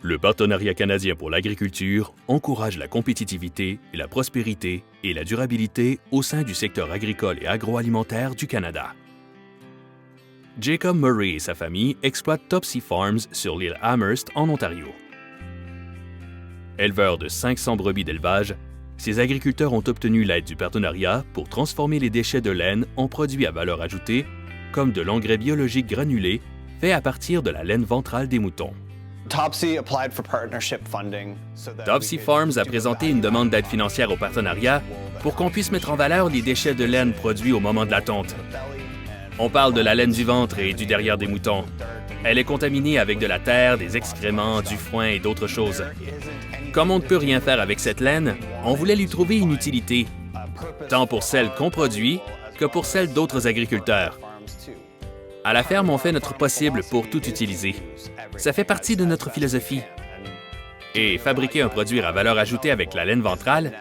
Le Partenariat canadien pour l'agriculture encourage la compétitivité et la prospérité et la durabilité au sein du secteur agricole et agroalimentaire du Canada. Jacob Murray et sa famille exploitent Topsy Farms sur l'île Amherst en Ontario. Éleveurs de 500 brebis d'élevage, ces agriculteurs ont obtenu l'aide du partenariat pour transformer les déchets de laine en produits à valeur ajoutée, comme de l'engrais biologique granulé fait à partir de la laine ventrale des moutons. Topsy Farms a présenté une demande d'aide financière au partenariat pour qu'on puisse mettre en valeur les déchets de laine produits au moment de la tonte. On parle de la laine du ventre et du derrière des moutons. Elle est contaminée avec de la terre, des excréments, du foin et d'autres choses. Comme on ne peut rien faire avec cette laine, on voulait lui trouver une utilité, tant pour celle qu'on produit que pour celle d'autres agriculteurs. À la ferme, on fait notre possible pour tout utiliser. Ça fait partie de notre philosophie. Et fabriquer un produit à valeur ajoutée avec la laine ventrale,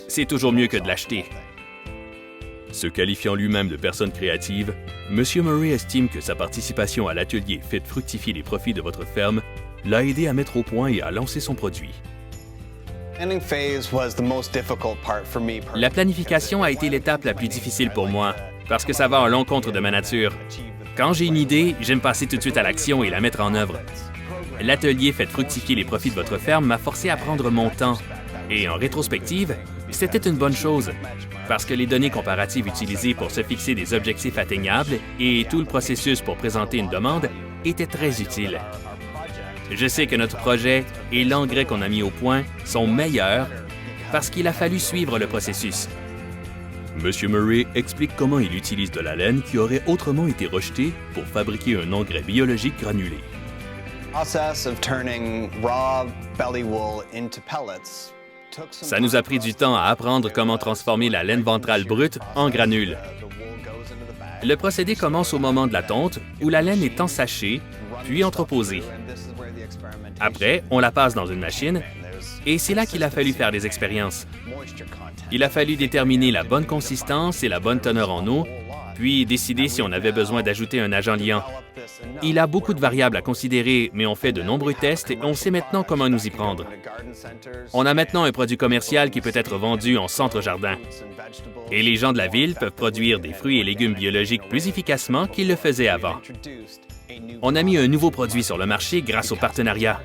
c'est toujours mieux que de l'acheter. Se qualifiant lui-même de personne créative, M. Murray estime que sa participation à l'atelier « Faites fructifier les profits de votre ferme » l'a aidé à mettre au point et à lancer son produit. La planification a été l'étape la plus difficile pour moi, parce que ça va à l'encontre de ma nature. Quand j'ai une idée, j'aime passer tout de suite à l'action et la mettre en œuvre. L'atelier « Faites fructifier les profits de votre ferme » m'a forcé à prendre mon temps. Et en rétrospective, c'était une bonne chose, parce que les données comparatives utilisées pour se fixer des objectifs atteignables et tout le processus pour présenter une demande étaient très utiles. Je sais que notre projet et l'engrais qu'on a mis au point sont meilleurs parce qu'il a fallu suivre le processus. M. Murray explique comment il utilise de la laine qui aurait autrement été rejetée pour fabriquer un engrais biologique granulé. Ça nous a pris du temps à apprendre comment transformer la laine ventrale brute en granules. Le procédé commence au moment de la tonte, où la laine est ensachée, puis entreposée. Après, on la passe dans une machine, et c'est là qu'il a fallu faire des expériences. Il a fallu déterminer la bonne consistance et la bonne teneur en eau, puis décider si on avait besoin d'ajouter un agent liant. Il a beaucoup de variables à considérer, mais on fait de nombreux tests et on sait maintenant comment nous y prendre. On a maintenant un produit commercial qui peut être vendu en centre-jardin. Et les gens de la ville peuvent produire des fruits et légumes biologiques plus efficacement qu'ils le faisaient avant. On a mis un nouveau produit sur le marché grâce au partenariat.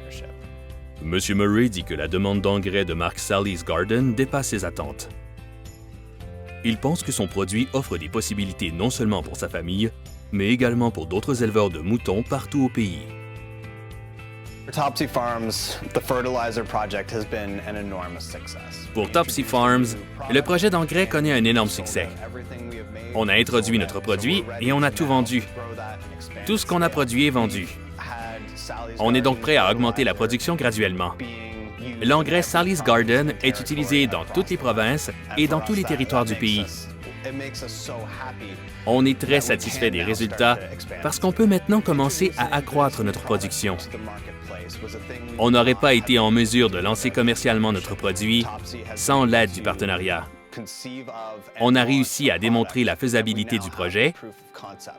M. Murray dit que la demande d'engrais de marque Sally's Garden dépasse ses attentes. Il pense que son produit offre des possibilités non seulement pour sa famille, mais également pour d'autres éleveurs de moutons partout au pays. Pour Topsy Farms, le projet d'engrais connaît un énorme succès. On a introduit notre produit et on a tout vendu. Tout ce qu'on a produit est vendu. On est donc prêt à augmenter la production graduellement. L'engrais Sally's Garden est utilisé dans toutes les provinces et dans tous les territoires du pays. On est très satisfait des résultats parce qu'on peut maintenant commencer à accroître notre production. On n'aurait pas été en mesure de lancer commercialement notre produit sans l'aide du partenariat. On a réussi à démontrer la faisabilité du projet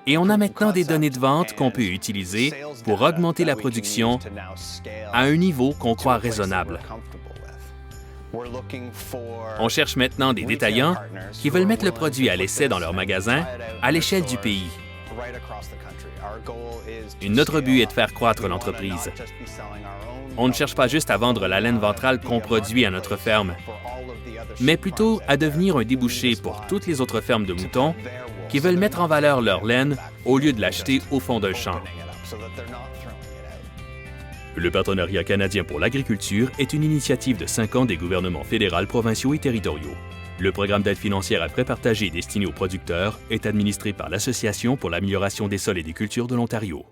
et on a maintenant des données de vente qu'on peut utiliser pour augmenter la production à un niveau qu'on croit raisonnable. On cherche maintenant des détaillants qui veulent mettre le produit à l'essai dans leur magasin à l'échelle du pays. Notre but est de faire croître l'entreprise. On ne cherche pas juste à vendre la laine ventrale qu'on produit à notre ferme, mais plutôt à devenir un débouché pour toutes les autres fermes de moutons qui veulent mettre en valeur leur laine au lieu de l'acheter au fond d'un champ. Le Partenariat canadien pour l'agriculture est une initiative de 5 ans des gouvernements fédéral, provinciaux et territoriaux. Le programme d'aide financière à frais partagés destiné aux producteurs est administré par l'Association pour l'amélioration des sols et des cultures de l'Ontario.